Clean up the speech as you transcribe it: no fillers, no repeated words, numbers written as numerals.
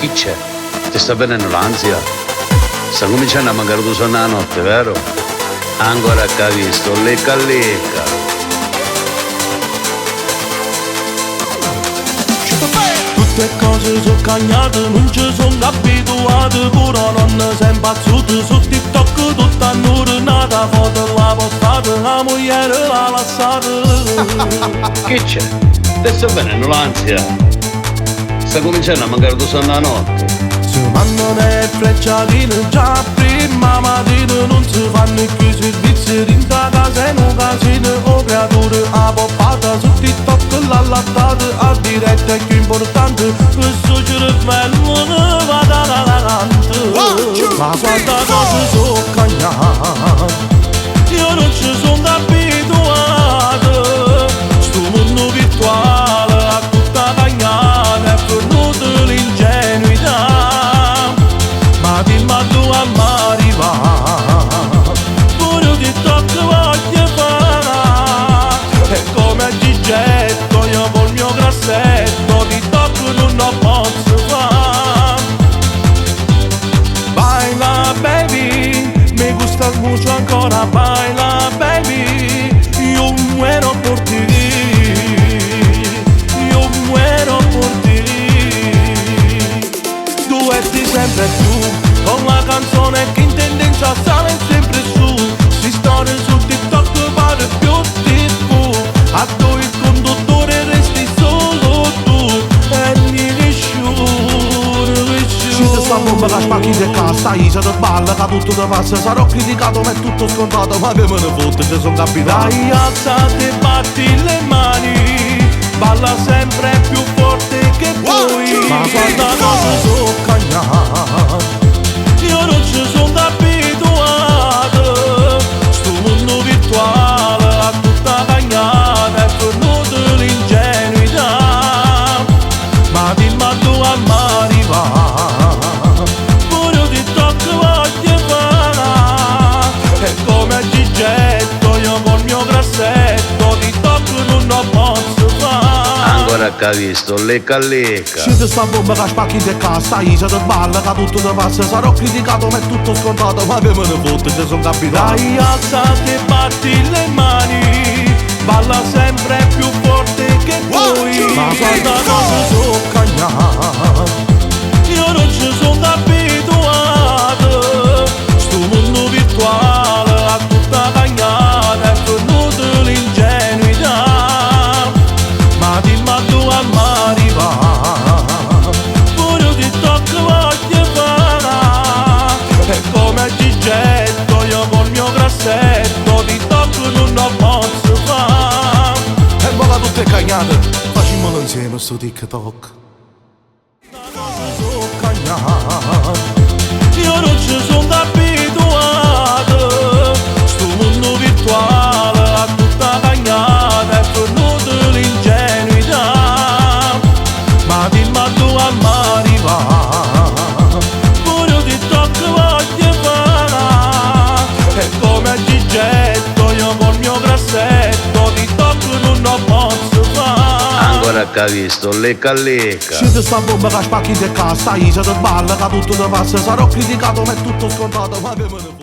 Chi c'è? Ti sta venendo l'ansia? Sta cominciando a mancare tu sonno la notte, vero? Ancora che hai visto, lecca lecca. Tutte cose sono cagnate, non ci sono abituate, pure non sei impazzuto su TikTok, tutta nata, foto la postate, la moglie l'ha lasciata. Che c'è? Ti sta venendo l'ansia? Sta cominciando a mancare tu sonno la notte. Si mandano le frecciatine, già prima mattina non si fanno più i servizi, in casa in un casino, o creature a poppata, su TikTok l'allattate, a diretta è più importante, questo cervello ne va davanti. Ma quanta cose sono cagnate, io non ci sono abituato, sto mondo virtuale a tutta cagnata, è venuta l'ingenuità, ma dimmi a tu a m'arriva, pure TikTok voglio fare, è come Gigetto, io col mio grassetto, TikTok non lo posso fare. Baila baby, me gustas mucho ancora, baila baby, yo muero por ti, yo muero por ti. Duetti sempre tu, con la canzone che in tendenza sale sempre su, si storia su TikTok pare più TV, a tu il conduttore resti solo tu, e mi Scende sta bomba che spacchi di cassa, io te balla che tutto ti passa, sarò criticato ma è tutto scontato, ma che me ne fotte, ci sono capitato. dai, alzati e batti le mani, balla sempre più forte che puoi. Ma quanta cose sono cagnate, io non ci sono abituato, sto mondo virtuale a tutta cagnata, è venuta l'ingenuità, ma dimmi a tu a m'arriva, pure TikTok voglio fare, è come Gigetto, io col mio grassetto, TikTok non lo posso fare. Ancora che hai visto, lecca lecca. Scende sta bomba che spacchi di cassa, io te balla che tutto ti passa, sarò criticato ma è tutto scontato, ma che me ne fotte, ci sono capitato. Dai, alzati e batti le mani, balla sempre più forte che puoi. Ma quanta cose sono cagnate, io non ci sono abituato, sto mondo virtuale a tutta cagnata, è venuta l'ingenuità, ma dimmi a tu a m'arriva, pure TikTok voglio fare, è come Gigetto, io col mio grassetto, TikTok non lo posso fare. E mola tutte cagnate, facciamolo insieme su TikTok. Sono cagnate, io non ci sono abituato, sto mondo virtuale a tutta cagnata, è venuta l'ingenuità, ma dimmi a tu a m'arriva, pure TikTok voglio fare, è come Gigetto, io col mio grassetto, TikTok non lo posso fare. Ancora che hai visto, lecca lecca. Scende sta bomba che spacchi di cassa, io te balla che tutto ti passa, sarò criticato ma è tutto scontato, ma che me ne fotte.